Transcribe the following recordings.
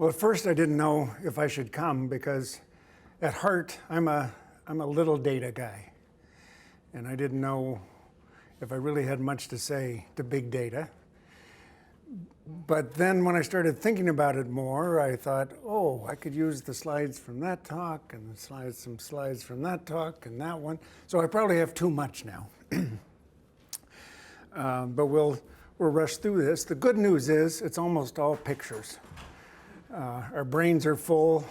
Well, at first I didn't know if I should come because at heart I'm a little data guy. And I didn't know if I really had much to say to big data. But then when I started thinking about it more, I thought, oh, I could use the slides from that talk and some slides from that talk and that one. So I probably have too much now. But we'll rush through this. The good news is it's almost all pictures. Our brains are full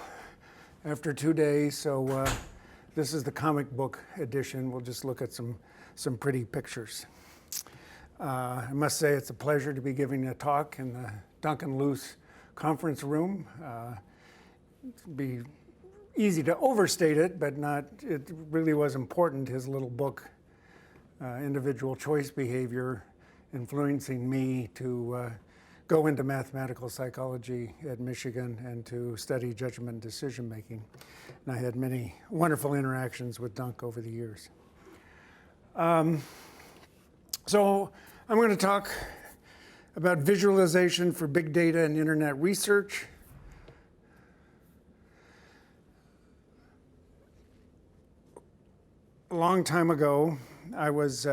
after 2 days, so this is the comic book edition. We'll just look at some pretty pictures. I must say it's a pleasure to be giving a talk in the Duncan Luce conference room. It'd be easy to overstate it, but it really was important, his little book, Individual Choice Behavior, influencing me to go into mathematical psychology at Michigan and to study judgment and decision making. And I had many wonderful interactions with Dunk over the years. So I'm going to talk about visualization for big data and internet research. A long time ago, I was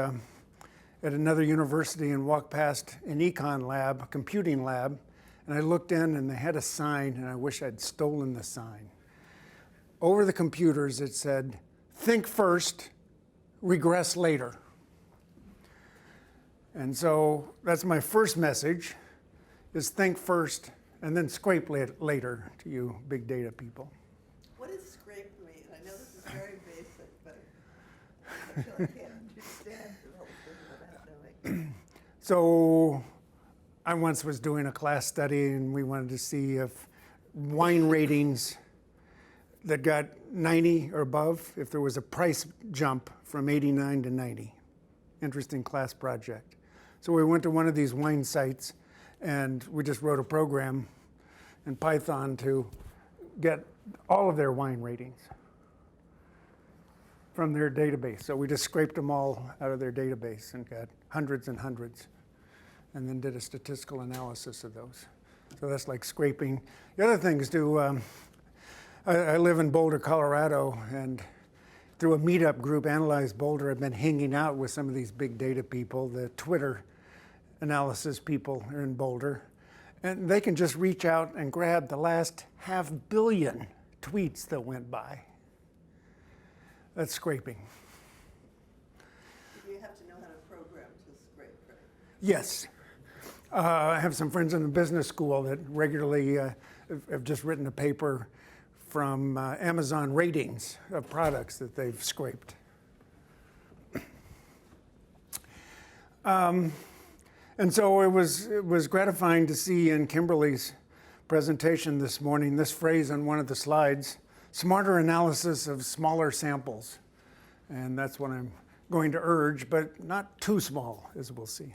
at another university and walked past an econ lab, a computing lab, and I looked in and they had a sign, and I wish I'd stolen the sign. Over the computers it said, "Think first, regress later." And so that's my first message, is think first and then scrape later to you big data people. What does scrape mean? I know this is very basic, but I feel I can't understand the whole thing without knowing. So I once was doing a class study and we wanted to see if wine ratings that got 90 or above, if there was a price jump from 89 to 90. Interesting class project. So we went to one of these wine sites and we just wrote a program in Python to get all of their wine ratings from their database. So we just scraped them all out of their database and got hundreds and hundreds, and then did a statistical analysis of those. So that's like scraping. The other things I live in Boulder, Colorado, and through a meetup group, Analyze Boulder, I've been hanging out with some of these big data people. The Twitter analysis people are in Boulder. And they can just reach out and grab the last 500 million tweets that went by. That's scraping. You have to know how to program to scrape, right? Yes. I have some friends in the business school that regularly have just written a paper from Amazon ratings of products that they've scraped. And so it was gratifying to see in Kimberly's presentation this morning this phrase on one of the slides, smarter analysis of smaller samples. And that's what I'm going to urge, but not too small, as we'll see.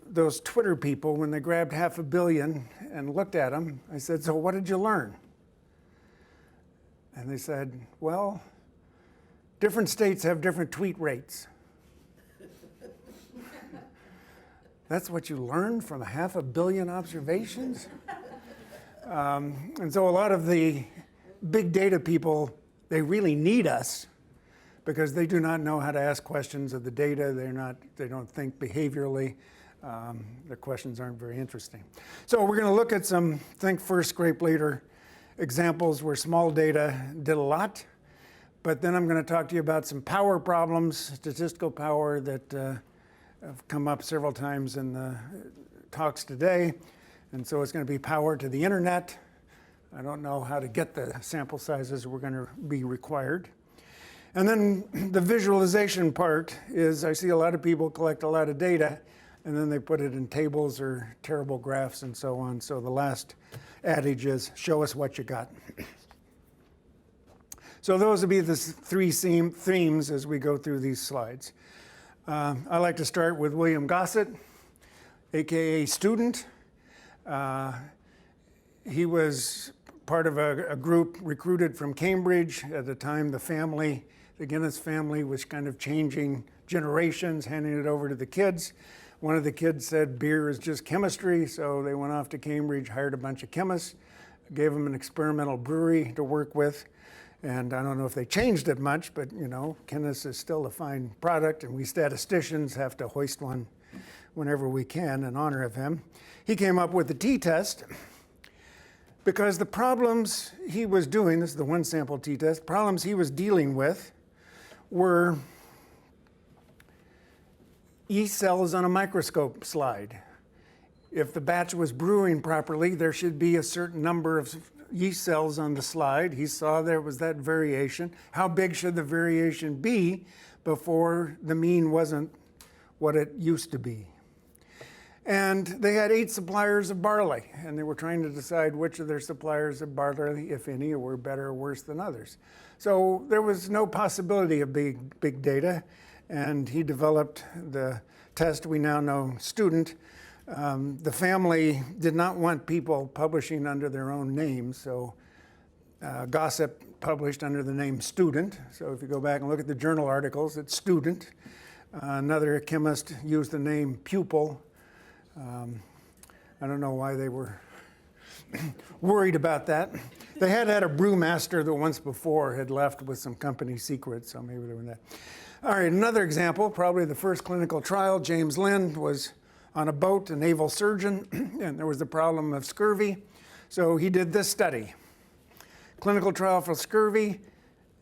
Those Twitter people, when they grabbed 500 million and looked at them, I said, "So what did you learn?" And they said, "Well, different states have different tweet rates." That's what you learned from 500 million observations? And so a lot of the big data people, they really need us because they do not know how to ask questions of the data. They don't think behaviorally. Their questions aren't very interesting. So we're going to look at some think first, scrape later examples where small data did a lot. But then I'm going to talk to you about some power problems, statistical power that have come up several times in the talks today. And so it's going to be power to the internet. I don't know how to get the sample sizes we're going to be required. And then the visualization part is I see a lot of people collect a lot of data and then they put it in tables or terrible graphs and so on. So the last adage is show us what you got. So those will be the three themes as we go through these slides. I like to start with William Gossett, AKA student. He was part of a group recruited from Cambridge. At the time, the Guinness family was kind of changing generations, handing it over to the kids. One of the kids said beer is just chemistry, so they went off to Cambridge, hired a bunch of chemists, gave them an experimental brewery to work with. And I don't know if they changed it much, but you know, Guinness is still a fine product, and we statisticians have to hoist one whenever we can in honor of him. He came up with the t-test because the problems he was doing, this is the one sample t-test, problems he was dealing with were yeast cells on a microscope slide. If the batch was brewing properly, there should be a certain number of yeast cells on the slide. He saw there was that variation. How big should the variation be before the mean wasn't what it used to be? And they had 8 suppliers of barley, and they were trying to decide which of their suppliers of barley, if any, were better or worse than others. So there was no possibility of big data, and he developed the test we now know, Student. The family did not want people publishing under their own names, so Gossip published under the name Student. So if you go back and look at the journal articles, it's Student. Another chemist used the name Pupil. I don't know why they were worried about that. They had a brewmaster that once before had left with some company secrets, so maybe they were that. All right, another example, probably the first clinical trial. James Lind was on a boat, a naval surgeon, and there was the problem of scurvy. So he did this study. Clinical trial for scurvy.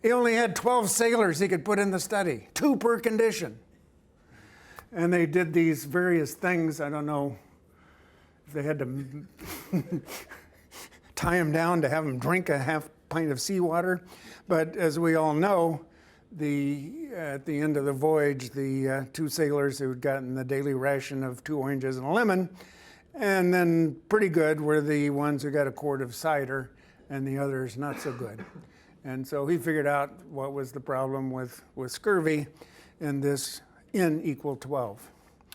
He only had 12 sailors he could put in the study, 2 per condition. And they did these various things. I don't know if they had to tie them down to have them drink a half pint of seawater. But as we all know, at the end of the voyage, the 2 sailors who had gotten the daily ration of 2 oranges and a lemon, and then pretty good were the ones who got a quart of cider, and the others not so good. And so he figured out what was the problem with scurvy in this N equal 12.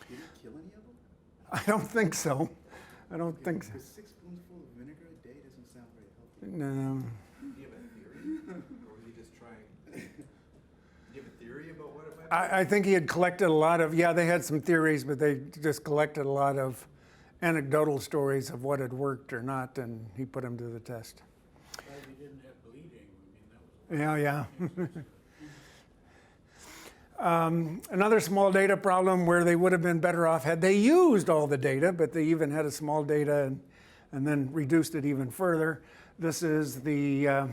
Did it kill any of them? I don't think so. I don't think so. Because 6 spoonfuls of vinegar a day doesn't sound very healthy. No. Do you have a theory? Or was he just trying? Do you have a theory about what it might be? I think he had collected a lot of, they had some theories, but they just collected a lot of anecdotal stories of what had worked or not, and he put them to the test. Glad he didn't have bleeding. I mean, that was Yeah. Another small data problem where they would have been better off had they used all the data, but they even had a small data and then reduced it even further. This is the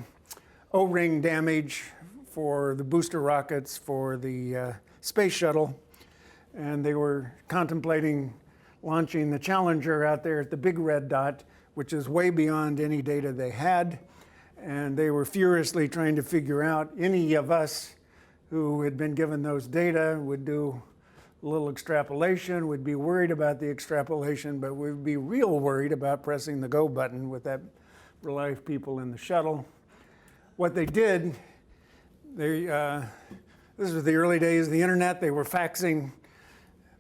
O-ring damage for the booster rockets for the space shuttle. And they were contemplating launching the Challenger out there at the big red dot, which is way beyond any data they had. And they were furiously trying to figure out, any of us who had been given those data would do a little extrapolation, would be worried about the extrapolation, but would be real worried about pressing the go button with that live people in the shuttle. What they did, this was the early days of the internet. They were faxing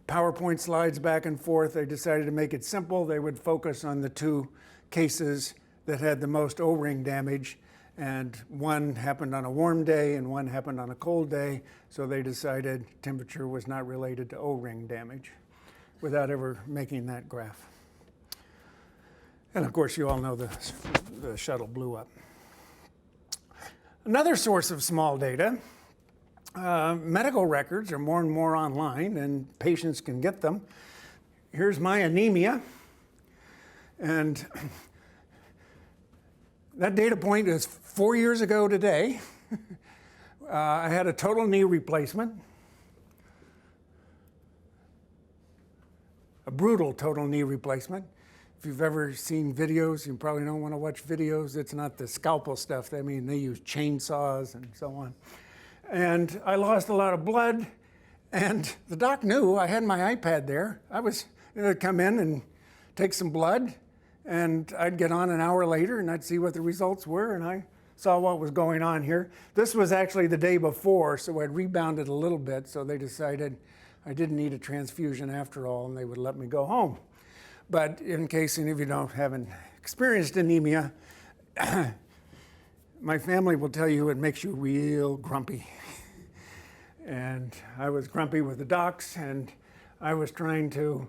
PowerPoint slides back and forth. They decided to make it simple. They would focus on the 2 cases that had the most O-ring damage, and one happened on a warm day and one happened on a cold day, so they decided temperature was not related to O-ring damage without ever making that graph. And of course, you all know the shuttle blew up. Another source of small data, medical records are more and more online, and patients can get them. Here's my anemia, and that data point is 4 years ago today. I had a total knee replacement, a brutal total knee replacement. If you've ever seen videos, you probably don't want to watch videos. It's not the scalpel stuff. I mean, they use chainsaws and so on. And I lost a lot of blood, and the doc knew I had my iPad there. I was going to come in and take some blood, and I'd get on an hour later and I'd see what the results were, and I saw what was going on here. This was actually the day before, so I'd rebounded a little bit, so they decided I didn't need a transfusion after all, and they would let me go home. But in case any of you haven't experienced anemia, my family will tell you it makes you real grumpy. And I was grumpy with the docs, and I was trying to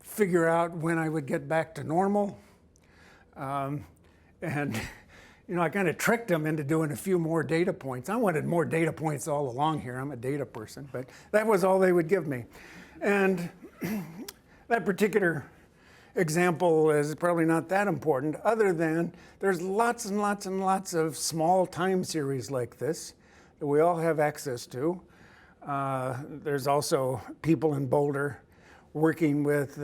figure out when I would get back to normal. And I kind of tricked them into doing a few more data points. I wanted more data points all along here. I'm a data person, but that was all they would give me. And that particular example is probably not that important, other than there's lots and lots and lots of small time series like this that we all have access to. There's also people in Boulder working with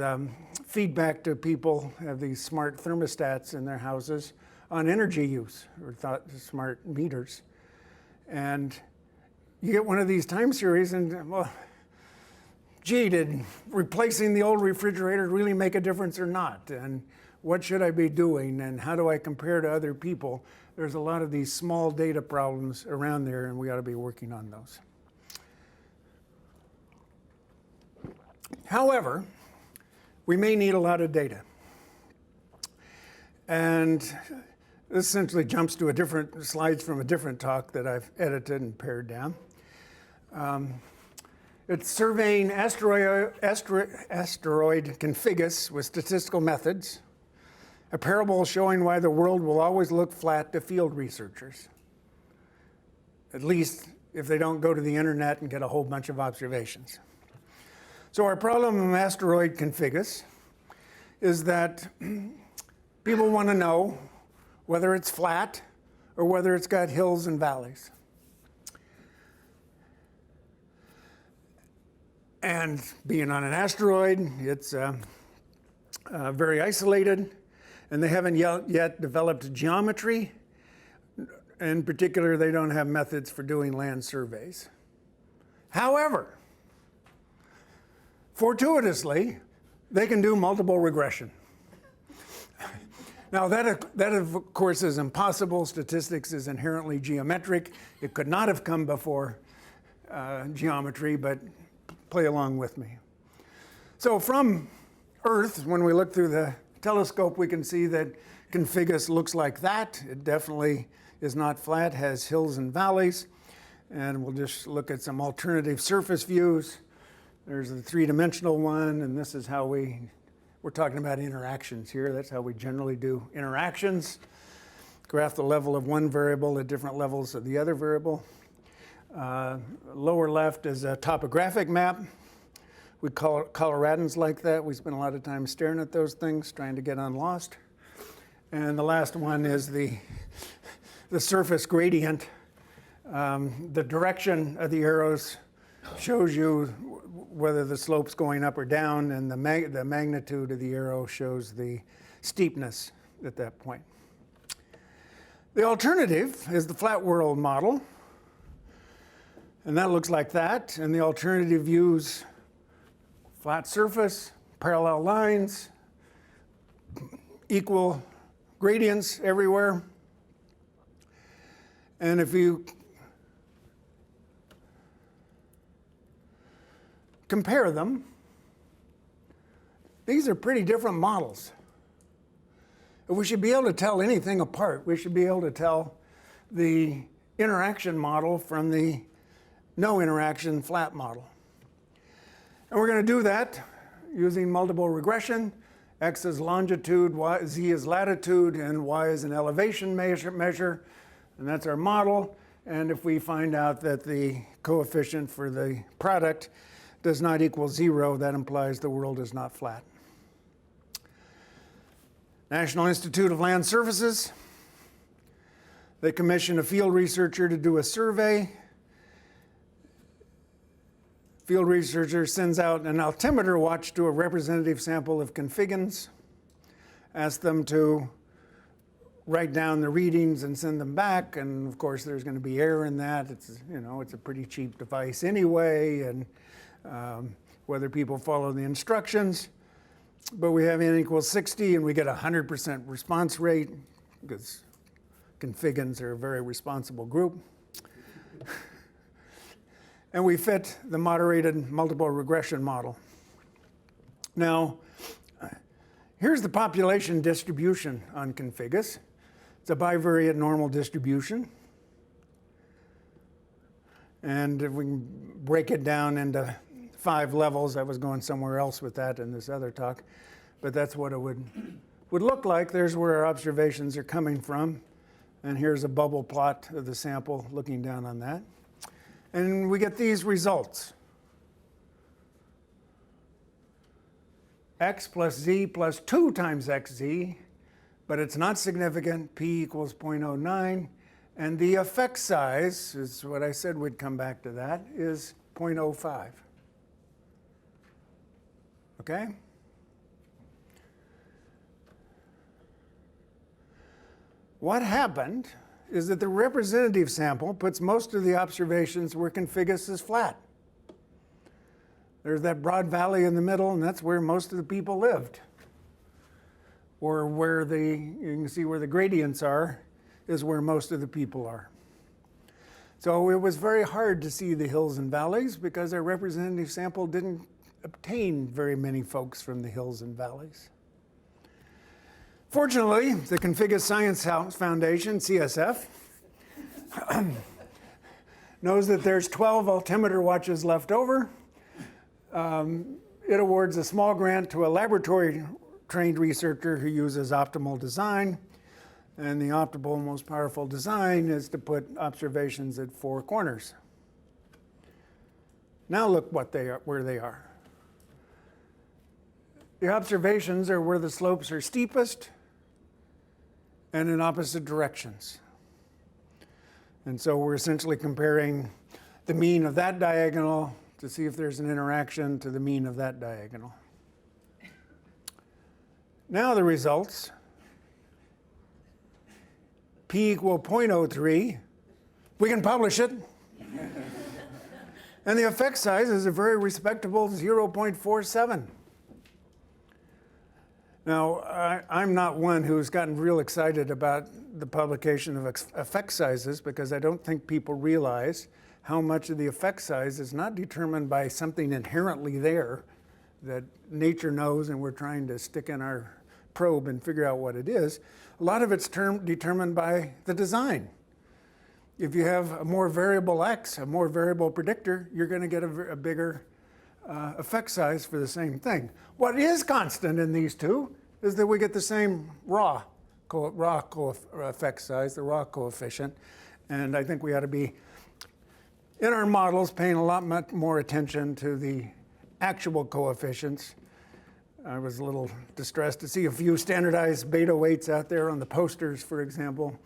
feedback to people who have these smart thermostats in their houses on energy use, or smart meters. And you get one of these time series and, well, gee, did replacing the old refrigerator really make a difference or not? And what should I be doing? And how do I compare to other people? There's a lot of these small data problems around there, and we ought to be working on those. However, we may need a lot of data. And this essentially jumps to a different slides from a different talk that I've edited and pared down. It's surveying asteroid Configus with statistical methods, a parable showing why the world will always look flat to field researchers, at least if they don't go to the internet and get a whole bunch of observations. So our problem with asteroid Configus is that people want to know whether it's flat or whether it's got hills and valleys. And being on an asteroid, it's very isolated, and they haven't yet developed geometry. In particular, they don't have methods for doing land surveys. However, fortuitously, they can do multiple regression. Now, that of course is impossible. Statistics is inherently geometric. It could not have come before geometry, but play along with me. So from Earth, when we look through the telescope, we can see that Configus looks like that. It definitely is not flat, has hills and valleys. And we'll just look at some alternative surface views. There's the three-dimensional one, and this is how we're talking about interactions here. That's how we generally do interactions. Graph the level of one variable at different levels of the other variable. Lower left is a topographic map. We call it Coloradans like that. We spend a lot of time staring at those things, trying to get unlost. And the last one is the surface gradient. The direction of the arrows shows you whether the slope's going up or down, and the magnitude of the arrow shows the steepness at that point. The alternative is the flat world model, and that looks like that. And the alternative views flat surface, parallel lines, equal gradients everywhere. And if you compare them, these are pretty different models. If we should be able to tell anything apart, we should be able to tell the interaction model from the no interaction flat model. And we're going to do that using multiple regression. X is longitude, Z is latitude, and Y is an elevation measure. And that's our model. And if we find out that the coefficient for the product does not equal 0, that implies the world is not flat. National Institute of Land Surfaces. They commissioned a field researcher to do a survey. Field researcher sends out an altimeter watch to a representative sample of Configans, asks them to write down the readings and send them back. And of course, there's going to be error in that. It's a pretty cheap device anyway, and whether people follow the instructions. But we have n equals 60, and we get 100% response rate because Configans are a very responsible group. And we fit the moderated multiple regression model. Now, here's the population distribution on Configus. It's a bivariate normal distribution. And if we can break it down into 5 levels. I was going somewhere else with that in this other talk, but that's what it would look like. There's where our observations are coming from, and here's a bubble plot of the sample looking down on that. And we get these results. X plus z plus 2 times xz, but it's not significant. P equals 0.09. And the effect size, is what I said we'd come back to that, is 0.05. Okay? What happened is that the representative sample puts most of the observations where configus is flat. There's that broad valley in the middle, and that's where most of the people lived. Or where you can see where the gradients are, is where most of the people are. So it was very hard to see the hills and valleys because our representative sample didn't obtain very many folks from the hills and valleys. Fortunately, the Configus Science Foundation, CSF, knows that there's 12 altimeter watches left over. It awards a small grant to a laboratory-trained researcher who uses optimal design. And the optimal, most powerful design is to put observations at 4 corners. Now look where they are. The observations are where the slopes are steepest and in opposite directions. And so we're essentially comparing the mean of that diagonal to see if there's an interaction to the mean of that diagonal. Now the results. P equal 0.03. We can publish it. And the effect size is a very respectable 0.47. Now, I'm not one who's gotten real excited about the publication of effect sizes because I don't think people realize how much of the effect size is not determined by something inherently there that nature knows and we're trying to stick in our probe and figure out what it is. A lot of it's determined by the design. If you have a more variable X, a more variable predictor, you're going to get a bigger effect size for the same thing. What is constant in these two is that we get the same raw effect size, the raw coefficient. And I think we ought to be, in our models, paying a lot much more attention to the actual coefficients. I was a little distressed to see a few standardized beta weights out there on the posters, for example.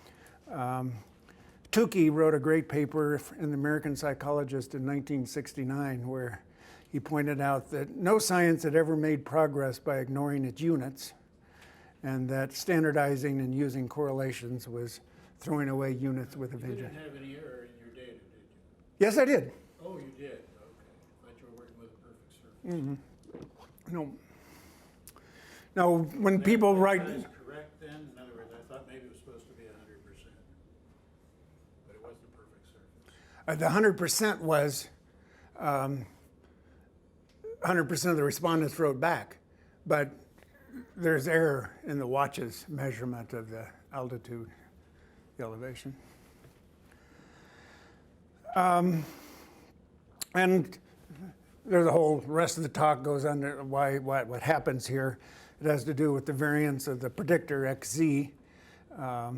Tukey wrote a great paper in the American Psychologist in 1969 where he pointed out that no science had ever made progress by ignoring its units, and that standardizing and using correlations was throwing away units with a You vision. didn't have any error in your data, did you? Yes, I did. Oh, you did? Okay. I thought you were working with a perfect surface. No. Now, when And people that write, is correct then? In other words, I thought maybe it was supposed to be 100%, but it wasn't a perfect surface. the 100% was 100% of the respondents wrote back, but there's error in the watch's measurement of the altitude, the elevation. And there's a whole rest of the talk goes under what happens here. It has to do with the variance of the predictor xz. A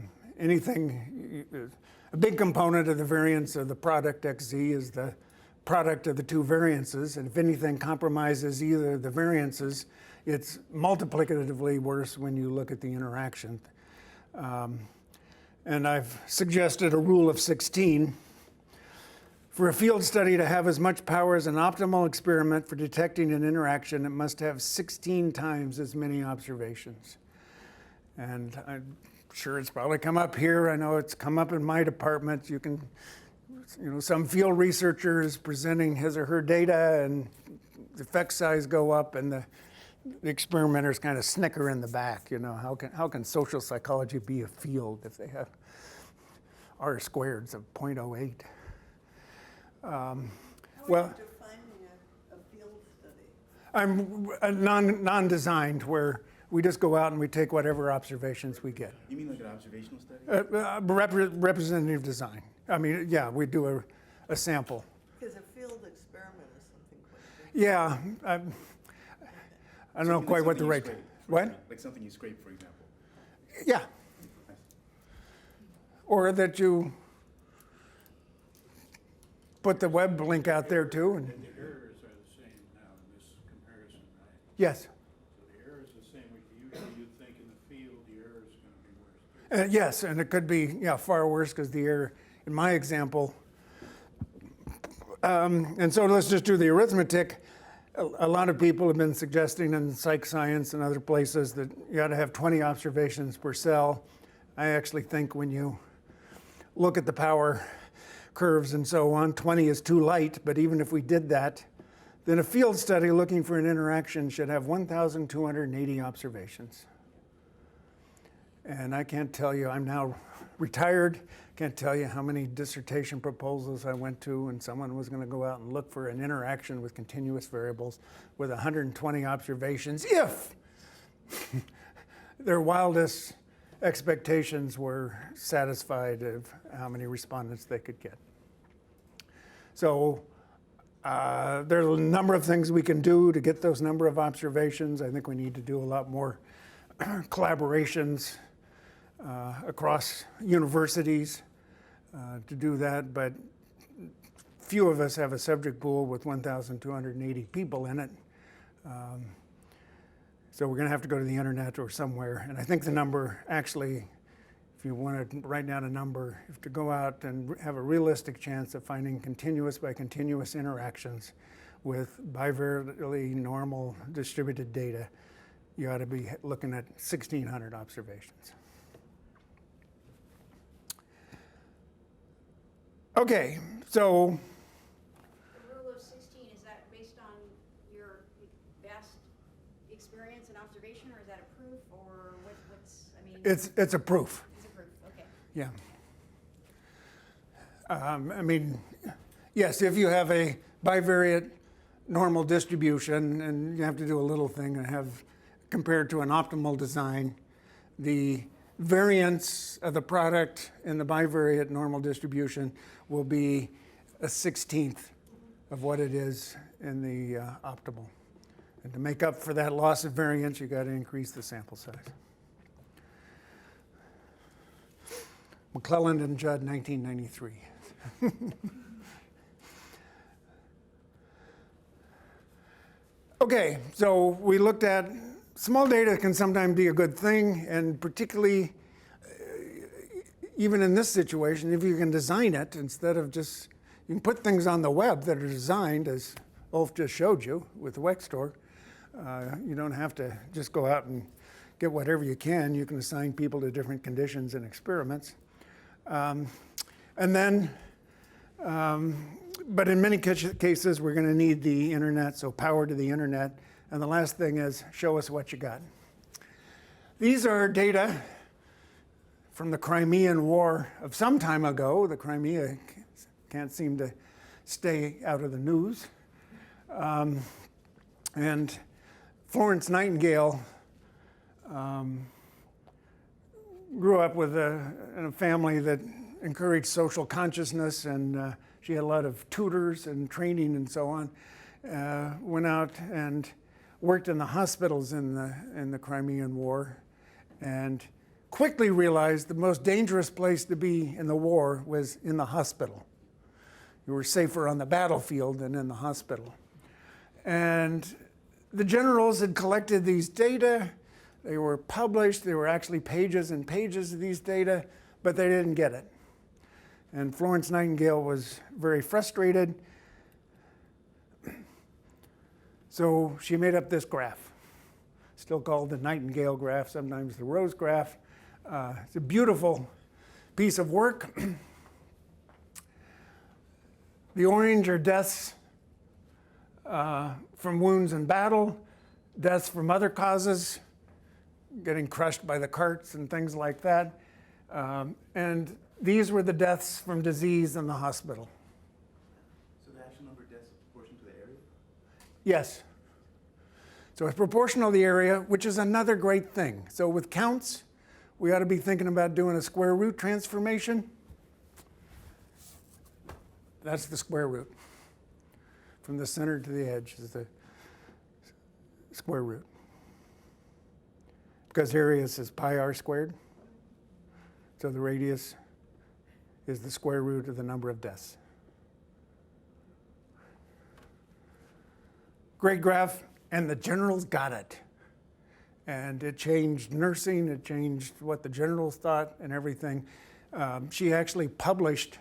big component of the variance of the product xz is the product of the two variances, and if anything compromises either of the variances, it's multiplicatively worse when you look at the interaction. And I've suggested a rule of 16. For a field study to have as much power as an optimal experiment for detecting an interaction, it must have 16 times as many observations. And I'm sure it's probably come up here. I know it's come up in my department. Some field researcher is presenting his or her data and the effect size go up and the experimenters kind of snicker in the back. How can social psychology be a field if they have R squareds of 0.08? How well, are you defining a field study? I'm non-designed, where we just go out and we take whatever observations we get. You mean like an observational study? Representative design. I mean, yeah, we do a sample. Because a field experiment is something quite different. Yeah, I don't know quite what the rate. What? Like something you scrape, for example. Yeah. Or that you put the web link out there too. And And the errors are the same now in this comparison, right? yes. So the error is the same. Usually you'd think in the field the error is going to be worse. Yes, and it could be far worse because the error, in my example, and so let's just do the arithmetic. A lot of people have been suggesting in psych science and other places that you ought to have 20 observations per cell. I actually think when you look at the power curves and so on, 20 is too light, but even if we did that, then a field study looking for an interaction should have 1,280 observations. And I can't tell you, I'm now retired, can't tell you how many dissertation proposals I went to and someone was going to go out and look for an interaction with continuous variables with 120 observations if their wildest expectations were satisfied of how many respondents they could get. So there's a number of things we can do to get those number of observations. I think we need to do a lot more collaborations across universities to do that, but few of us have a subject pool with 1,280 people in it. So we're going to have to go to the internet or somewhere. And I think the number actually, if you want to write down a number, you have to go out and have a realistic chance of finding continuous by continuous interactions with bivariately normal distributed data. You ought to be looking at 1,600 observations. Okay, so The rule of 16, is that based on your vast experience and observation, or is that a proof, or what's, I mean? it's a proof. It's a proof, okay. Yeah. I mean, yes, if you have a bivariate normal distribution, and you have to do a little thing and have compared to an optimal design, the variance of the product in the bivariate normal distribution will be a 16th of what it is in the optimal. And to make up for that loss of variance, you got to increase the sample size. McClelland and Judd, 1993. Okay, so we looked at small data can sometimes be a good thing, and particularly even in this situation, if you can design it instead of just, you can put things on the web that are designed, as Ulf just showed you with the Wextor. You don't have to just go out and get whatever you can. You can assign people to different conditions and experiments. And then, but in many cases, we're going to need the internet, so power to the internet. And the last thing is, show us what you got. These are data from the Crimean War of some time ago. The Crimea can't seem to stay out of the news. And Florence Nightingale grew up with in a family that encouraged social consciousness, and she had a lot of tutors and training and so on. Went out and worked in the hospitals in the Crimean War, and quickly realized the most dangerous place to be in the war was in the hospital. You were safer on the battlefield than in the hospital. And the generals had collected these data. They were published. There were actually pages and pages of these data, but they didn't get it. And Florence Nightingale was very frustrated. So she made up this graph, still called the Nightingale graph, sometimes the Rose graph. It's a beautiful piece of work. The orange are deaths from wounds in battle, deaths from other causes, getting crushed by the carts and things like that. And these were the deaths from disease in the hospital. So the actual number of deaths is proportional to the area? Yes. So it's proportional to the area, which is another great thing. So with counts, we ought to be thinking about doing a square root transformation. That's the square root. from the center to the edge is the square root. Because radius is pi r squared, so the radius is the square root of the number of deaths. Great graph, and the generals got it. And it changed nursing, it changed what the generals thought and everything. She actually published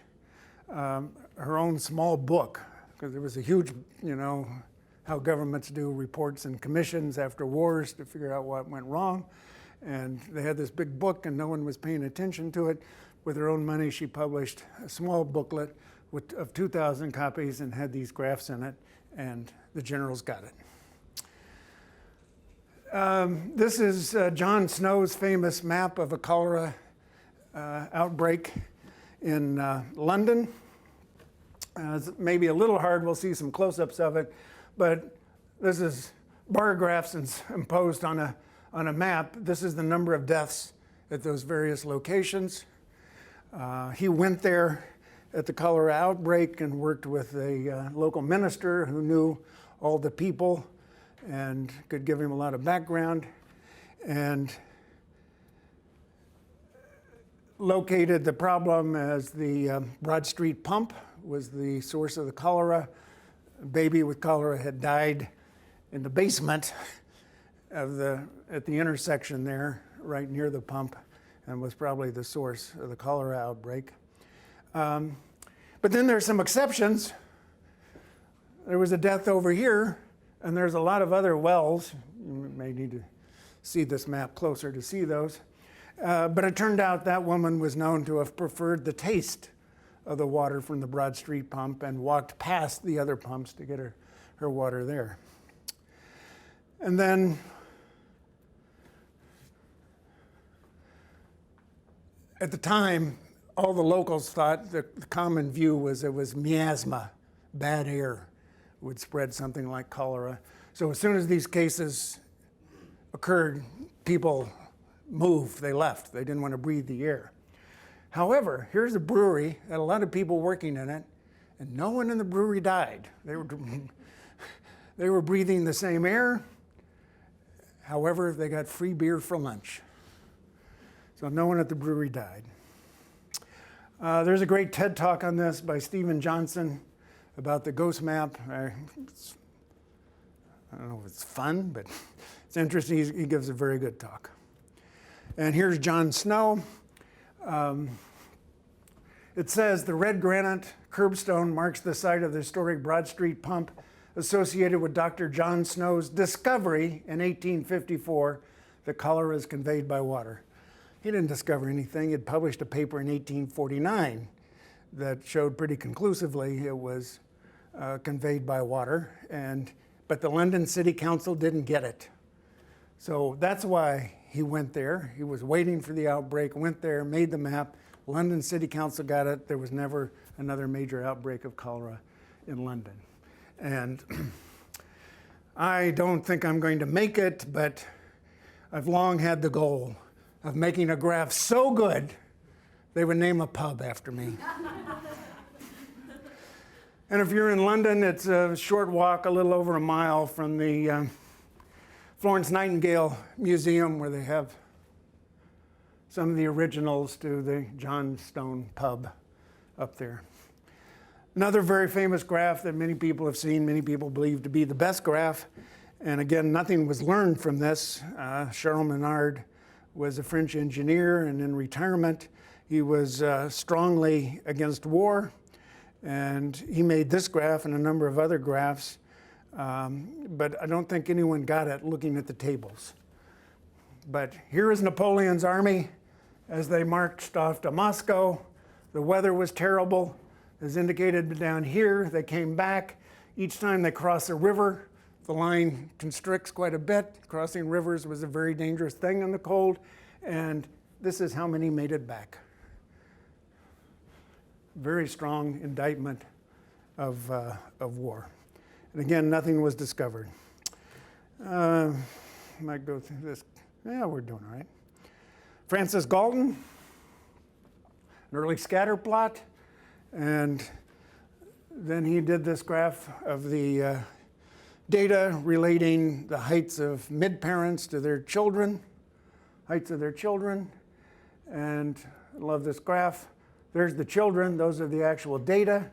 her own small book, because there was a huge, how governments do reports and commissions after wars to figure out what went wrong. And they had this big book and no one was paying attention to it. With her own money, she published a small booklet of 2,000 copies and had these graphs in it, and the generals got it. This is John Snow's famous map of a cholera outbreak in London. It's maybe a little hard, we'll see some close-ups of it, but this is bar graphs imposed on a map. This is the number of deaths at those various locations. He went there at the cholera outbreak and worked with a local minister who knew all the people and could give him a lot of background, and located the problem as the Broad Street pump was the source of the cholera. A baby with cholera had died in the basement of at the intersection there, right near the pump, and was probably the source of the cholera outbreak. But then there's some exceptions. There was a death over here, and there's a lot of other wells. You may need to see this map closer to see those. But it turned out that woman was known to have preferred the taste of the water from the Broad Street pump and walked past the other pumps to get her water there. And then at the time, all the locals thought the common view was it was miasma, bad air, would spread something like cholera. So as soon as these cases occurred, people moved, they left. They didn't want to breathe the air. However, here's a brewery, had a lot of people working in it, and no one in the brewery died. They were breathing the same air. However, they got free beer for lunch. So no one at the brewery died. There's a great TED Talk on this by Stephen Johnson about the ghost map. I don't know if it's fun, but it's interesting. He gives a very good talk. And here's John Snow. It says, the red granite curbstone marks the site of the historic Broad Street pump associated with Dr. John Snow's discovery in 1854 that cholera is conveyed by water. He didn't discover anything. He had published a paper in 1849 that showed pretty conclusively it was conveyed by water, but the London City Council didn't get it. So that's why he went there. He was waiting for the outbreak, went there, made the map. London City Council got it. There was never another major outbreak of cholera in London. And I don't think I'm going to make it, but I've long had the goal of making a graph so good they would name a pub after me. And if you're in London, it's a short walk, a little over a mile from the Florence Nightingale Museum, where they have some of the originals to the Johnstone pub up there. Another very famous graph that many people have seen, many people believe to be the best graph. And again, nothing was learned from this. Charles Minard was a French engineer, and in retirement, he was strongly against war. And he made this graph and a number of other graphs, but I don't think anyone got it looking at the tables. But here is Napoleon's army as they marched off to Moscow. The weather was terrible. As indicated down here, they came back. Each time they cross a river, the line constricts quite a bit. Crossing rivers was a very dangerous thing in the cold, and this is how many made it back. Very strong indictment of war. And again, nothing was discovered. Might go through this. Yeah, we're doing all right. Francis Galton, an early scatter plot, and Then he did this graph of the data relating the heights of mid-parents to their children, heights of their children. And I love this graph. There's the children. Those are the actual data.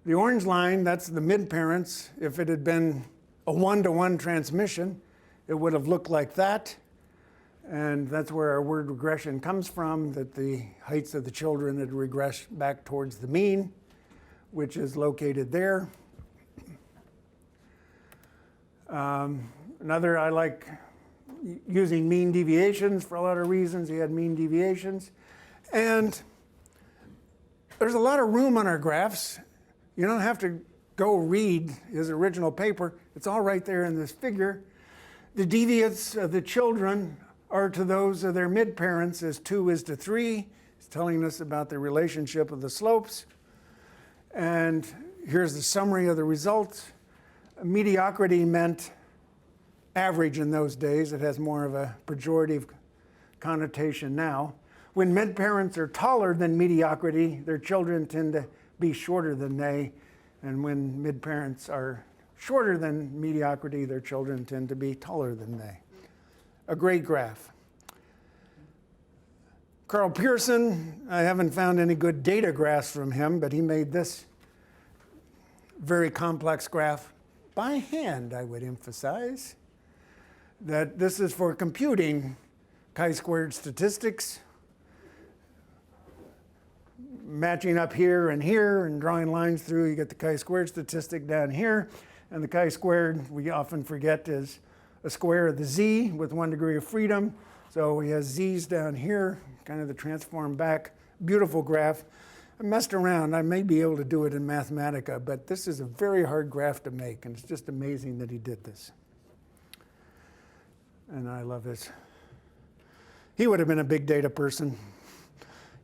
The orange line, that's the mid-parents. If it had been a one-to-one transmission, it would have looked like that. And that's where our word regression comes from, that the heights of the children had regressed back towards the mean, which is located there. Another, I like using mean deviations for a lot of reasons. He had mean deviations. And there's a lot of room on our graphs. You don't have to go read his original paper. It's all right there in this figure. The deviates of the children are to those of their mid-parents as 2 is to 3. It's telling us about the relationship of the slopes. And here's the summary of the results. Mediocrity meant average in those days. It has more of a pejorative connotation now. When mid-parents are taller than mediocrity, their children tend to be shorter than they. And when mid-parents are shorter than mediocrity, their children tend to be taller than they. A great graph. Karl Pearson, I haven't found any good data graphs from him, but he made this very complex graph by hand, I would emphasize. That this is for computing chi-squared statistics, matching up here and drawing lines through. You get the chi-squared statistic down here, and the chi-squared, we often forget, is a square of the z with 1 degree of freedom. So he has z's down here, kind of the transform back. Beautiful graph. I messed around. I may be able to do it in Mathematica, but this is a very hard graph to make, and it's just amazing that he did this. And I love this. He would have been a big data person.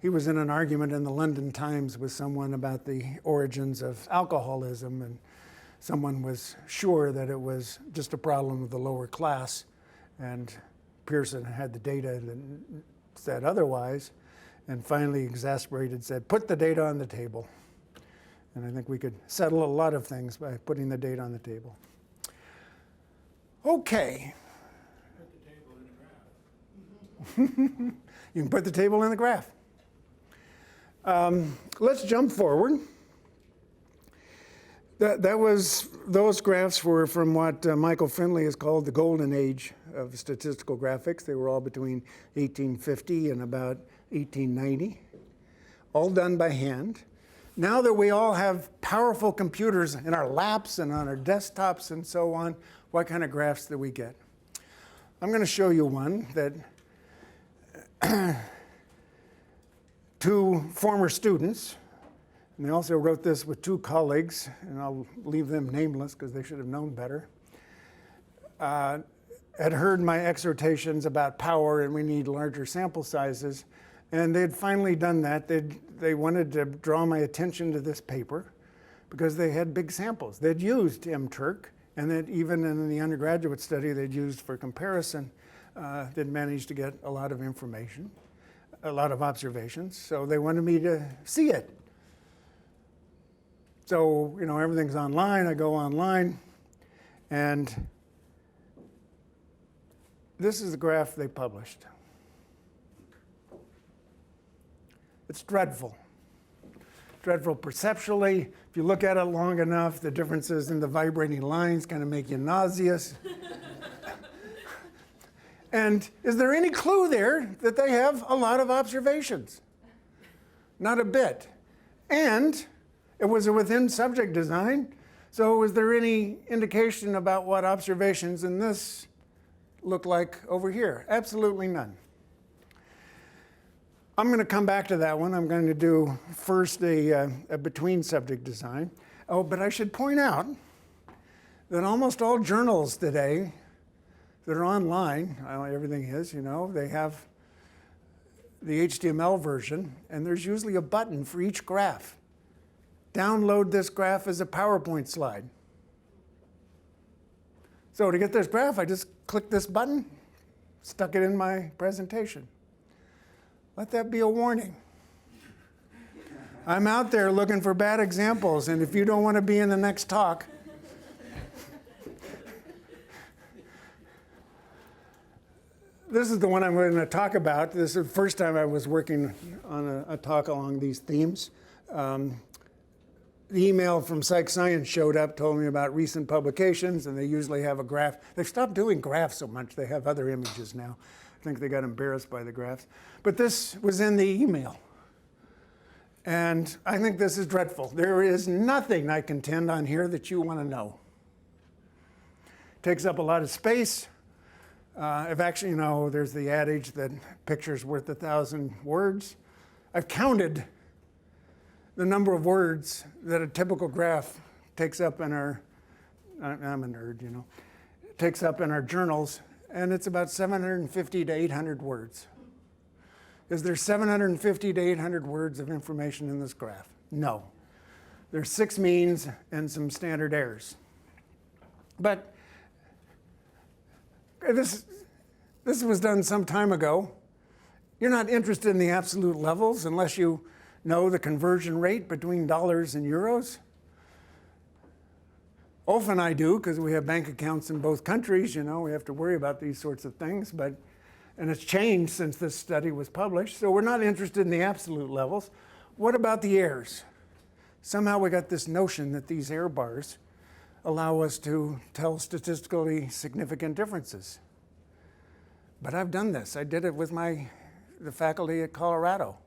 He was in an argument in the London Times with someone about the origins of alcoholism, and someone was sure that it was just a problem of the lower class, and Pearson had the data that said otherwise, and finally exasperated said, put the data on the table. And I think we could settle a lot of things by putting the data on the table. Okay. Put the table in the graph. You can put the table in the graph. Let's jump forward. Those graphs were from what Michael Finley has called the golden age of statistical graphics. They were all between 1850 and about 1890, all done by hand. Now that we all have powerful computers in our laps and on our desktops and so on, what kind of graphs do we get? I'm going to show you one that two former students, and they also wrote this with 2 colleagues, and I'll leave them nameless because they should have known better, had heard my exhortations about power and we need larger sample sizes, and they'd finally done that. They wanted to draw my attention to this paper because they had big samples. They'd used MTurk, and that even in the undergraduate study they'd used for comparison, they'd managed to get a lot of information, a lot of observations, so they wanted me to see it. So, you know, everything's online. I go online, and this is the graph they published. It's dreadful. Dreadful perceptually. If you look at it long enough, the differences in the vibrating lines kind of make you nauseous. And is there any clue there that they have a lot of observations? Not a bit. And it was a within subject design, so was there any indication about what observations in this look like over here? Absolutely none. I'm going to come back to that one. I'm going to do first a between subject design. Oh, but I should point out that almost all journals today that are online, everything is, you know, they have the HTML version, and there's usually a button for each graph. Download this graph as a PowerPoint slide. So to get this graph, I just clicked this button, stuck it in my presentation. Let that be a warning. I'm out there looking for bad examples, and if you don't want to be in the next talk, this is the one I'm going to talk about. This is the first time I was working on a talk along these themes. The email from Psych Science showed up, told me about recent publications, and they usually have a graph. They've stopped doing graphs so much. They have other images now. I think they got embarrassed by the graphs. But this was in the email. And I think this is dreadful. There is nothing, I contend, on here that you want to know. It takes up a lot of space. If actually, there's the adage that picture's worth 1,000 words. I've counted the number of words that a typical graph takes up in our, I'm a nerd, takes up in our journals, and it's about 750 to 800 words. Is there 750 to 800 words of information in this graph? No. There's 6 means and some standard errors. But this was done some time ago. You're not interested in the absolute levels unless you know the conversion rate between dollars and euros. Often I do, because we have bank accounts in both countries. We have to worry about these sorts of things. And it's changed since this study was published. So we're not interested in the absolute levels. What about the errors? Somehow we got this notion that these error bars allow us to tell statistically significant differences. But I've done this. I did it with the faculty at Colorado.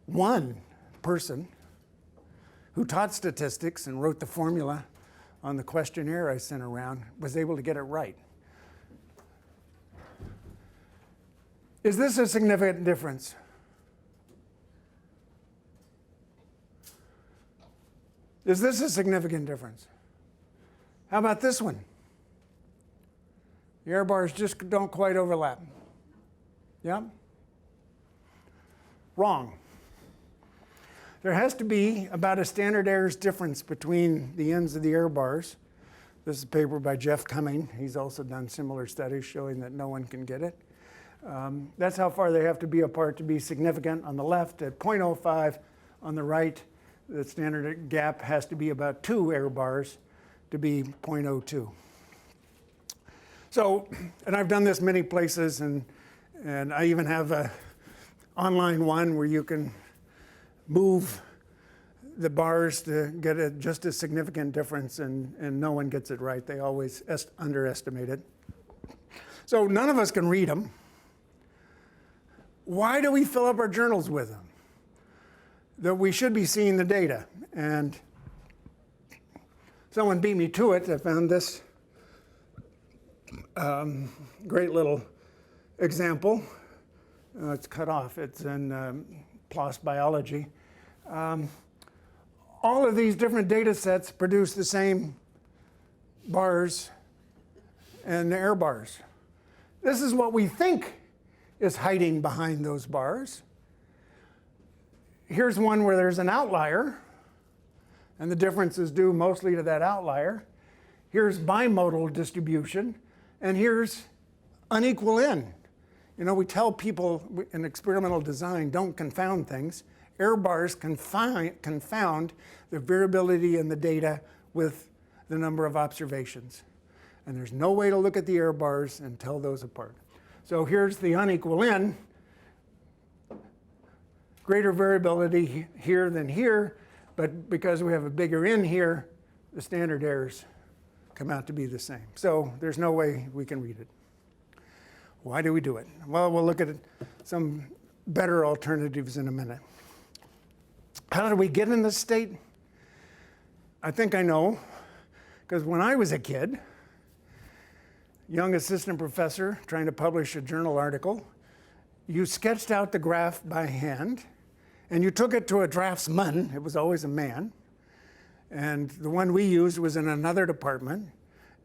One person who taught statistics and wrote the formula on the questionnaire I sent around was able to get it right. Is this a significant difference? Is this a significant difference? How about this one? The error bars just don't quite overlap. Yeah? Wrong. There has to be about a standard errors difference between the ends of the error bars. This is a paper by Jeff Cumming. He's also done similar studies showing that no one can get it. That's how far they have to be apart to be significant. On the left at 0.05, on the right, the standard gap has to be about 2 error bars to be 0.02. So, and I've done this many places, and I even have an online one where you can move the bars to get just a significant difference, and no one gets it right. They always underestimate it. So none of us can read them. Why do we fill up our journals with them? That we should be seeing the data. And someone beat me to it. I found this great little example. It's cut off. It's in PLOS Biology. All of these different data sets produce the same bars and the error bars. This is what we think is hiding behind those bars. Here's one where there's an outlier, and the difference is due mostly to that outlier. Here's bimodal distribution, and here's unequal n. We tell people in experimental design, don't confound things. Error bars confound the variability in the data with the number of observations. And there's no way to look at the error bars and tell those apart. So here's the unequal n. Greater variability here than here, but because we have a bigger n here, the standard errors come out to be the same. So there's no way we can read it. Why do we do it? Well, we'll look at some better alternatives in a minute. How did we get in this state? I think I know, because when I was a kid, young assistant professor trying to publish a journal article, you sketched out the graph by hand, and you took it to a draftsman. It was always a man. And the one we used was in another department,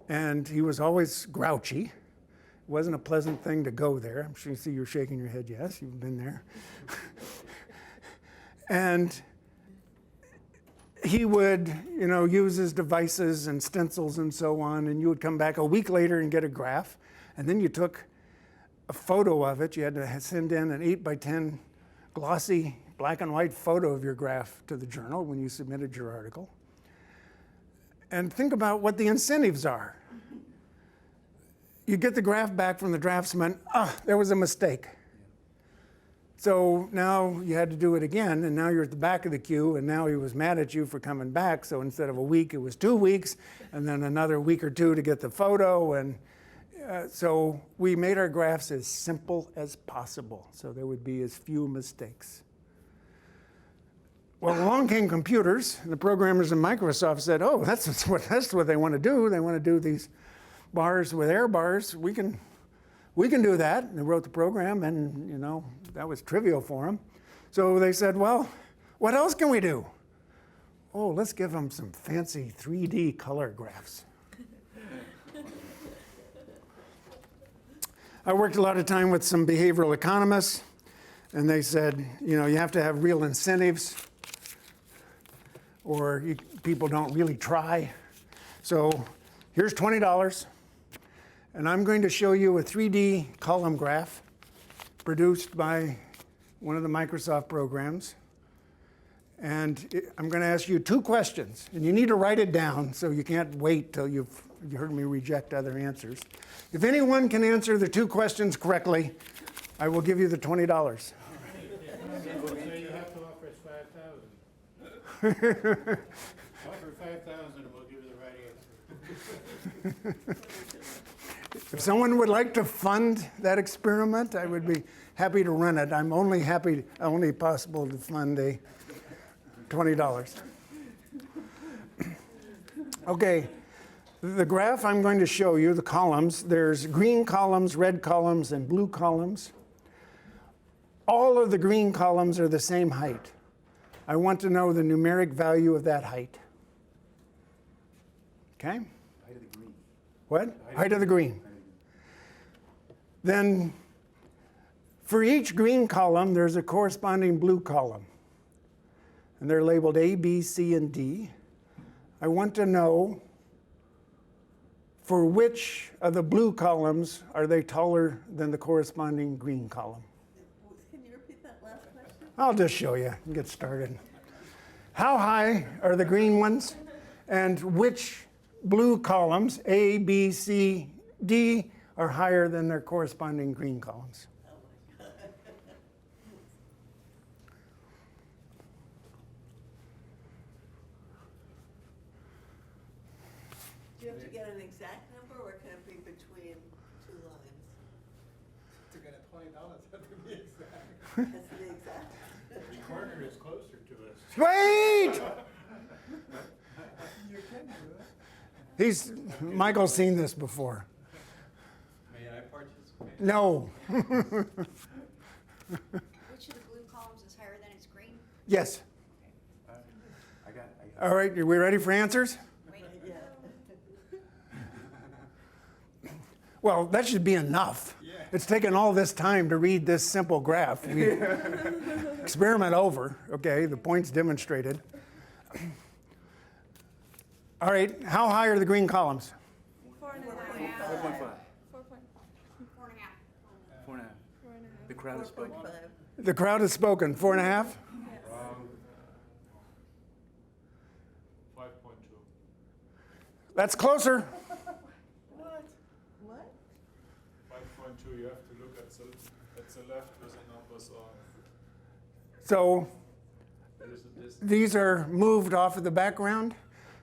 and he was always grouchy. It wasn't a pleasant thing to go there. I'm sure you see you're shaking your head. Yes, you've been there. And he would, use his devices and stencils and so on, and you would come back a week later and get a graph, and then you took a photo of it. You had to send in an 8 by 10 glossy black and white photo of your graph to the journal when you submitted your article. And think about what the incentives are. You get the graph back from the draftsman, there was a mistake. So now you had to do it again, and now you're at the back of the queue, and now he was mad at you for coming back, so instead of a week, it was 2 weeks, and then another week or two to get the photo, and so we made our graphs as simple as possible, so there would be as few mistakes. Well, along came computers, and the programmers in Microsoft said, oh, that's what they want to do. They want to do these bars with error bars. We can do that. And they wrote the program, and that was trivial for them. So they said, well, what else can we do? Oh, let's give them some fancy 3D color graphs. I worked a lot of time with some behavioral economists, and they said, you have to have real incentives, or people don't really try. So here's $20. And I'm going to show you a 3D column graph produced by one of the Microsoft programs. And I'm going to ask you 2 questions. And you need to write it down, so you can't wait till you heard me reject other answers. If anyone can answer the 2 questions correctly, I will give you the $20. Say you have to offer us 5,000. Offer 5,000 and we'll give you the right answer. If someone would like to fund that experiment, I would be happy to run it. I'm only possible to fund a $20. Okay, the graph I'm going to show you, the columns, there's green columns, red columns, and blue columns. All of the green columns are the same height. I want to know the numeric value of that height. Okay? Height of the green. What? Height of the green. Then for each green column, there's a corresponding blue column. And they're labeled A, B, C, and D. I want to know for which of the blue columns are they taller than the corresponding green column. Can you repeat that last question? I'll just show you and get started. How high are the green ones? And which blue columns, A, B, C, D, are higher than their corresponding green columns? Do you have to get an exact number, or can it be between 2 lines? To get a $20, that would be exact. Has to be exact? The corner is closer to us. Wait! You can do it. Michael's seen this before. May I participate? No. Which of the blue columns is higher than its green? Yes. I got it. All right, are we ready for answers? Wait, Yeah. Well, that should be enough. Yeah. It's taken all this time to read this simple graph. Experiment over. Okay, the point's demonstrated. All right, how high are the green columns? 4.5. 4.5. 4.5. 4.5. The crowd is spoken. 4.5. The crowd has spoken. 4.5? Wrong. 5.2. That's closer. What? 5.2, you have to look at the left with the numbers on. So There is a distance. these are moved off of the background.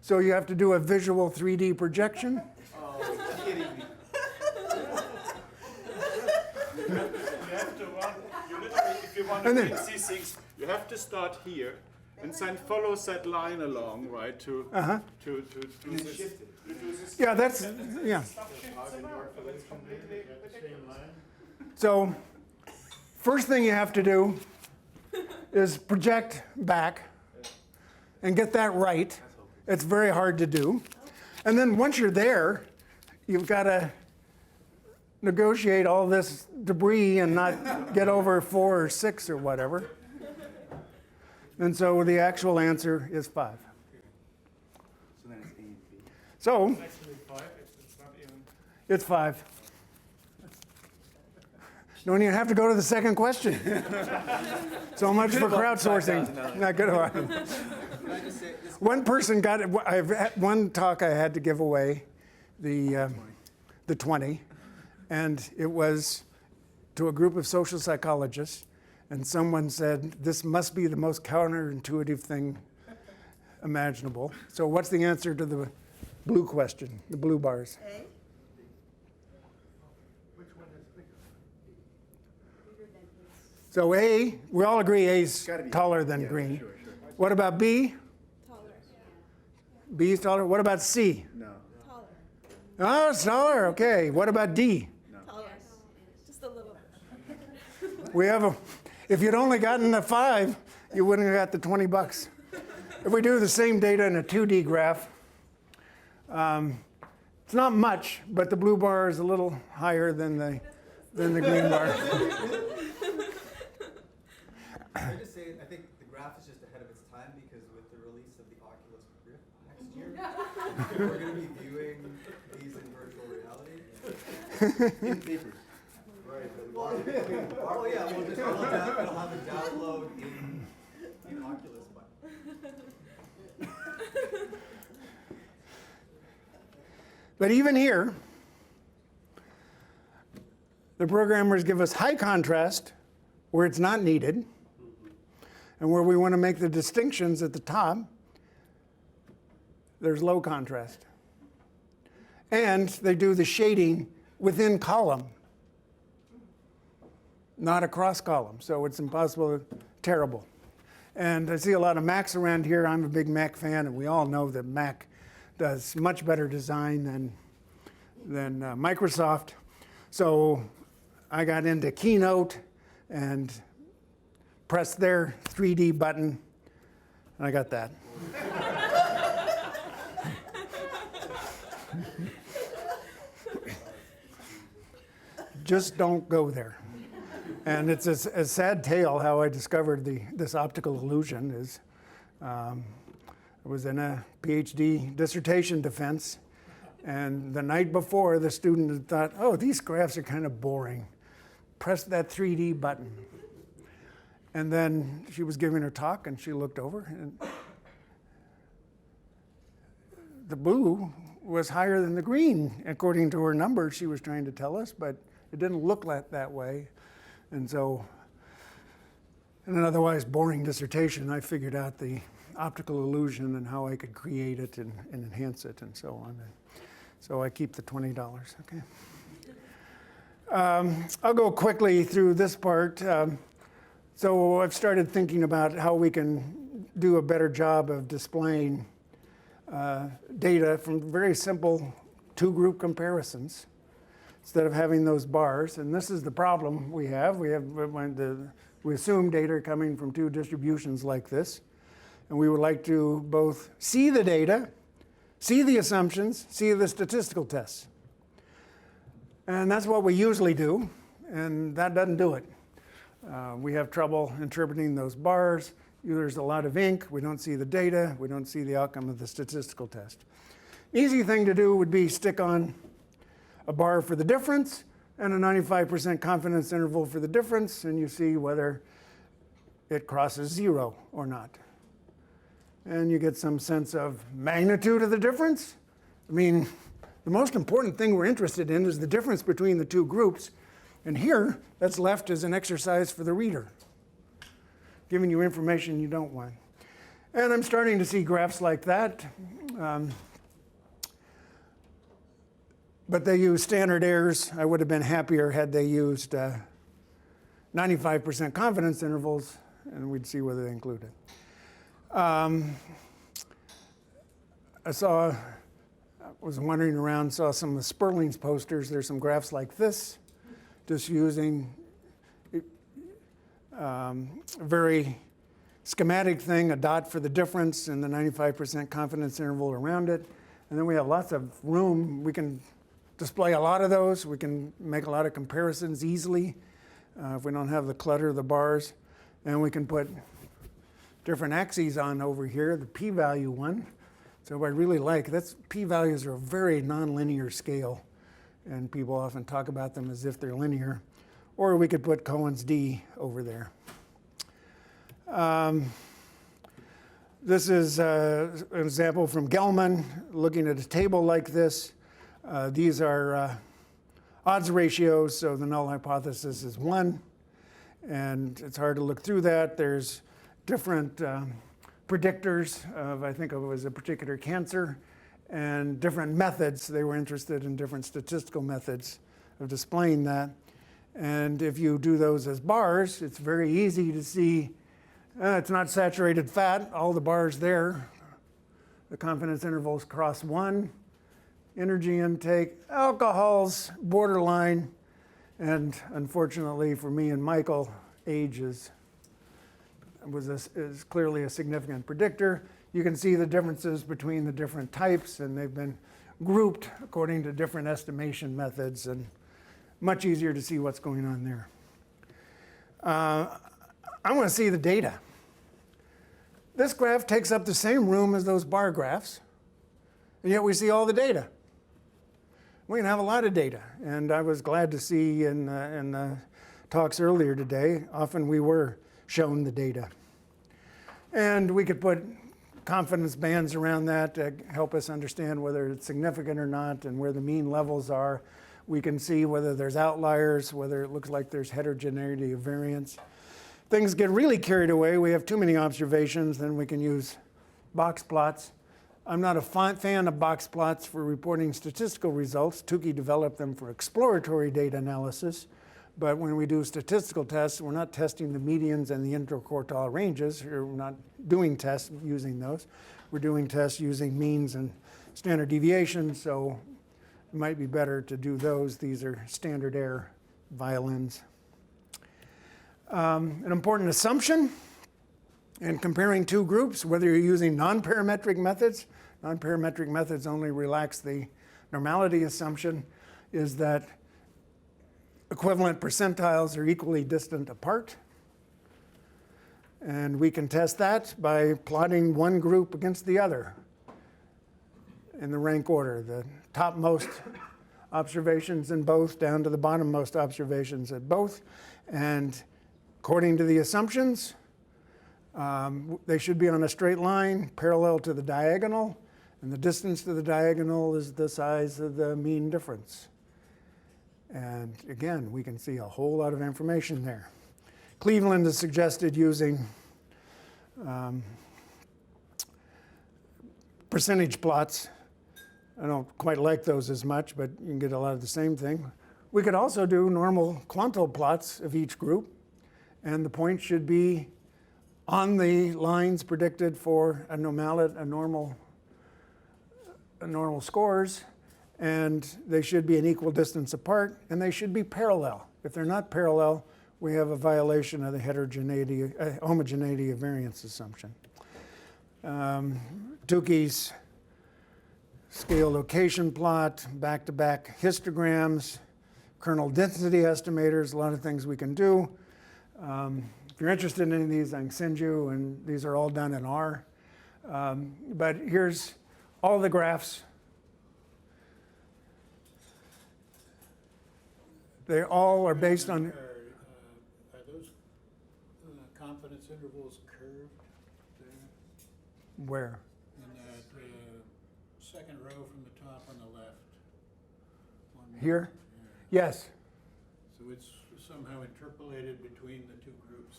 So you have to do a visual 3D projection. Oh, you're kidding me. You have to run, you literally, if you want And to then- make these things, you have to start here and then follow that line along, right, to do this. Shift it. To do this. Yeah, that's, yeah. Stuff shifts around, but it's completely ridiculous. So first thing you have to do is project back and get that right. It's very hard to do. And then once you're there, you've got to negotiate all this debris and not get over 4 or 6 or whatever. And so the actual answer is 5. So then it's A and B. So It's actually 5, it's not even. it's 5. Don't even have to go to the second question. So much for crowdsourcing. Not good. Can I just say, this One person got it. I've had one talk I had to give away, the 20, and it was to a group of social psychologists, and someone said, this must be the most counterintuitive thing imaginable. So what's the answer to the blue question, the blue bars? A? So A, we all agree A's Gotta be. taller than Yeah, green. sure. What about B? Taller. B is taller. What about C? No. Taller. Oh, it's taller. Okay. What about D? Taller. Just a little bit. We have a. If you'd only gotten the 5, you wouldn't have got the $20. If we do the same data in a 2D graph, it's not much, but the blue bar is a little higher than the green bar. Can I just say, I think the graph is just ahead of its time because with the release of the Oculus Rift next year, we're going to be viewing these in virtual reality. In papers. Right. Oh yeah, it'll have a download in Oculus button. But even here, the programmers give us high contrast where it's not needed, and where we want to make the distinctions at the top, there's low contrast. And they do the shading within column, not across column, so it's impossible, terrible. And I see a lot of Macs around here. I'm a big Mac fan, and we all know that Mac does much better design than Microsoft. So I got into Keynote and pressed their 3D button, and I got that. Just don't go there. And it's a sad tale how I discovered this optical illusion is, I was in a PhD dissertation defense, and the night before, the student had thought, oh, these graphs are kind of boring. Press that 3D button. And then she was giving her talk, and she looked over, and the blue was higher than the green, according to her numbers she was trying to tell us, but it didn't look like that way. And so, in an otherwise boring dissertation, I figured out the optical illusion and how I could create it and enhance it and so on. So I keep the $20, okay? I'll go quickly through this part. So I've started thinking about how we can do a better job of displaying data from very simple two-group comparisons instead of having those bars. And this is the problem we have. We assume data are coming from two distributions like this. And we would like to both see the data, see the assumptions, see the statistical tests. And that's what we usually do, and that doesn't do it. We have trouble interpreting those bars. There's a lot of ink. We don't see the data. We don't see the outcome of the statistical test. Easy thing to do would be stick on a bar for the difference and a 95% confidence interval for the difference, and you see whether it crosses 0 or not. And you get some sense of magnitude of the difference. I mean, the most important thing we're interested in is the difference between the two groups. And here, that's left as an exercise for the reader, giving you information you don't want. And I'm starting to see graphs like that. But they use standard errors. I would have been happier had they used 95% confidence intervals, and we'd see whether they include it. I was wandering around, saw some of Sperling's posters. There's some graphs like this, just using a very schematic thing, a dot for the difference and the 95% confidence interval around it. And then we have lots of room. We can display a lot of those. We can make a lot of comparisons easily if we don't have the clutter of the bars. And we can put different axes on over here, the p-value one. So what I really like, p-values are a very nonlinear scale, and people often talk about them as if they're linear. or we could put Cohen's D over there. This is an example from Gelman, looking at a table like this. These are odds ratios, so the null hypothesis is 1. And it's hard to look through that. There's different predictors of, I think it was a particular cancer, and different methods. They were interested in different statistical methods of displaying that. And if you do those as bars, it's very easy to see it's not saturated fat, all the bars there. The confidence intervals cross 1. Energy intake, alcohols, borderline, and unfortunately for me and Michael, age is clearly a significant predictor. You can see the differences between the different types, and they've been grouped according to different estimation methods, and much easier to see what's going on there. I want to see the data. This graph takes up the same room as those bar graphs, and yet we see all the data. We can have a lot of data, and I was glad to see in the talks earlier today, often we were shown the data. And we could put confidence bands around that to help us understand whether it's significant or not and where the mean levels are. We can see whether there's outliers, whether it looks like there's heterogeneity of variance. Things get really carried away, we have too many observations, then we can use box plots. I'm not a fan of box plots for reporting statistical results. Tukey developed them for exploratory data analysis. But when we do statistical tests, we're not testing the medians and the interquartile ranges. We're not doing tests using those. We're doing tests using means and standard deviations, so it might be better to do those. These are standard error violins. An important assumption in comparing two groups, whether you're using non-parametric methods only relax the normality assumption, is that equivalent percentiles are equally distant apart. And we can test that by plotting one group against the other in the rank order. The topmost observations in both down to the bottommost observations at both. And according to the assumptions, they should be on a straight line parallel to the diagonal. And the distance to the diagonal is the size of the mean difference. And again, we can see a whole lot of information there. Cleveland has suggested using percentage plots. I don't quite like those as much, but you can get a lot of the same thing. We could also do normal quantile plots of each group, and the points should be on the lines predicted for a normal scores, and they should be an equal distance apart, and they should be parallel. If they're not parallel, we have a violation of the homogeneity of variance assumption. Tukey's scale location plot, back-to-back histograms, kernel density estimators, a lot of things we can do. If you're interested in any of these, I can send you, and these are all done in R. But here's all the graphs. They all are based on... Are those confidence intervals curved there? Where? In that second row from the top on the left. One more. Here? Yeah. Yes. So it's somehow interpolated between the two groups.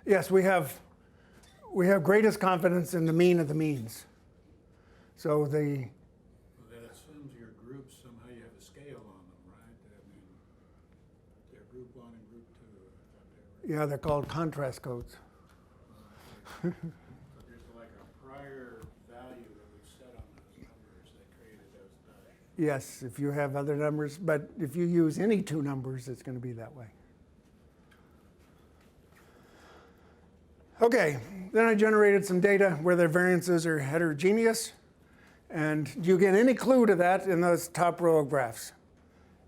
Yes, we have greatest confidence in the mean of the means. So Well, that assumes your groups, somehow you have a scale on them, right? I mean, they're group 1 and group 2. I thought they were. yeah, they're called contrast codes. So there's like a prior value that we set on those numbers that created those values. Yes, if you have other numbers, but if you use any two numbers, it's going to be that way. Okay, then I generated some data where their variances are heterogeneous. And do you get any clue to that in those top row of graphs?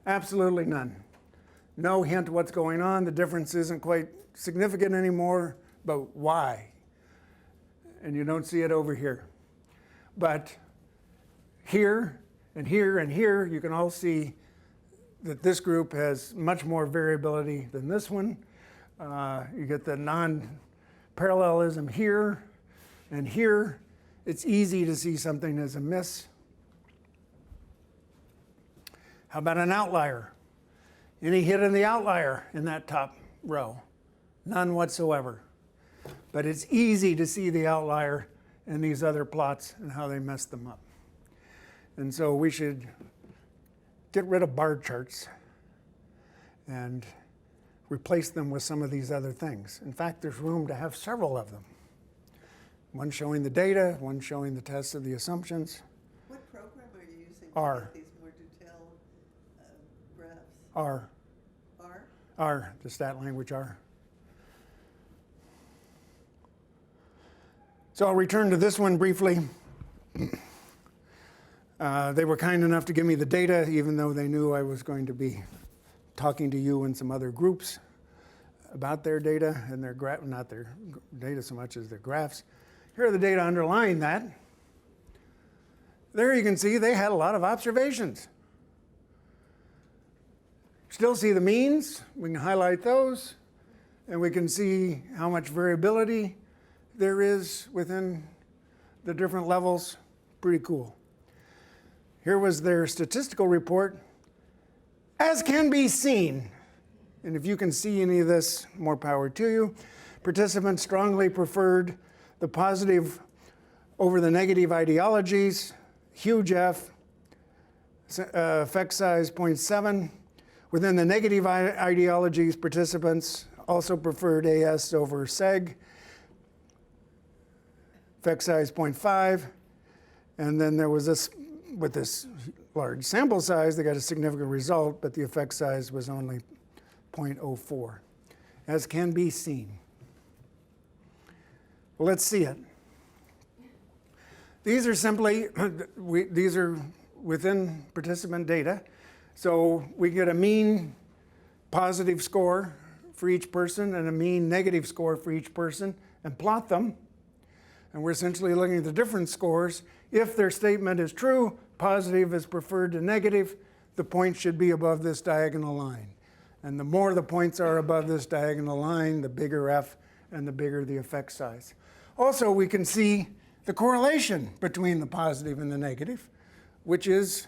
Absolutely none. No hint what's going on. The difference isn't quite significant anymore, but why? And you don't see it over here. But here and here and here, you can all see that this group has much more variability than this one. You get the non-parallelism here and here. It's easy to see something as amiss. How about an outlier? Any hit in the outlier in that top row? None whatsoever. But it's easy to see the outlier in these other plots and how they mess them up. And so we should get rid of bar charts and replace them with some of these other things. In fact, there's room to have several of them. One showing the data, one showing the tests of the assumptions. What program are you using to R. get these more detailed graphs? R. R? R, the stat language R. So I'll return to this one briefly. They were kind enough to give me the data, even though they knew I was going to be talking to you and some other groups about their data and their graph, not their data so much as their graphs. Here are the data underlying that. There you can see they had a lot of observations. Still see the means. We can highlight those, and we can see how much variability there is within the different levels. Pretty cool. Here was their statistical report. As can be seen, and if you can see any of this, more power to you, participants strongly preferred the positive over the negative ideologies, huge F, effect size 0.7. Within the negative ideologies, participants also preferred AS over SEG, effect size 0.5. And then there was this, with this large sample size, they got a significant result, but the effect size was only 0.04, as can be seen. Well, let's see it. These are simply, these are within participant data. So we get a mean positive score for each person and a mean negative score for each person and plot them. And we're essentially looking at the different scores. If their statement is true, positive is preferred to negative, the point should be above this diagonal line. And the more the points are above this diagonal line, the bigger F and the bigger the effect size. Also, we can see the correlation between the positive and the negative, which is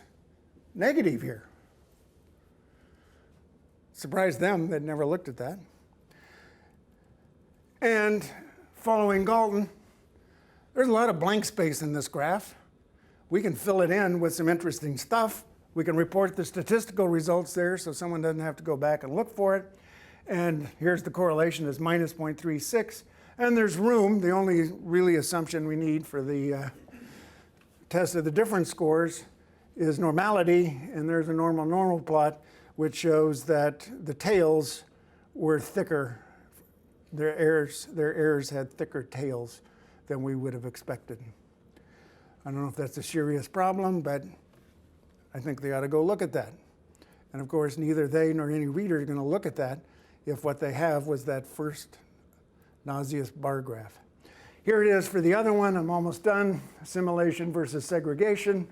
negative here. Surprised them, they'd never looked at that. And following Galton, there's a lot of blank space in this graph. We can fill it in with some interesting stuff. We can report the statistical results there so someone doesn't have to go back and look for it. And here's the correlation is minus 0.36. And there's room. The only really assumption we need for the test of the different scores is normality. And there's a normal plot which shows that the tails were thicker. Their errors had thicker tails than we would have expected. I don't know if that's a serious problem, but I think they ought to go look at that. And of course, neither they nor any reader are going to look at that if what they have was that first nauseous bar graph. Here it is for the other one. I'm almost done. Assimilation versus segregation.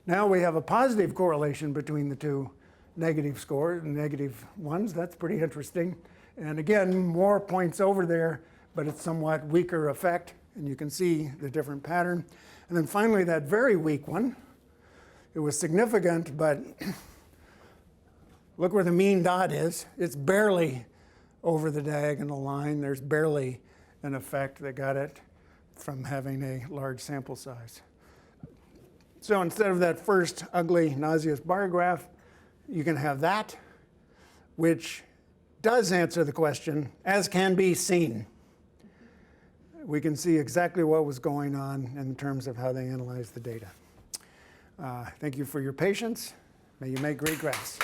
Now we have a positive correlation between the two negative scores and negative ones. That's pretty interesting. And again, more points over there, but it's somewhat weaker effect. And you can see the different pattern. And then finally, that very weak one. It was significant, but look where the mean dot is. It's barely over the diagonal line. There's barely an effect that got it from having a large sample size. So instead of that first ugly, nauseous bar graph, you can have that, which does answer the question, as can be seen. We can see exactly what was going on in terms of how they analyzed the data. Thank you for your patience. May you make great graphs.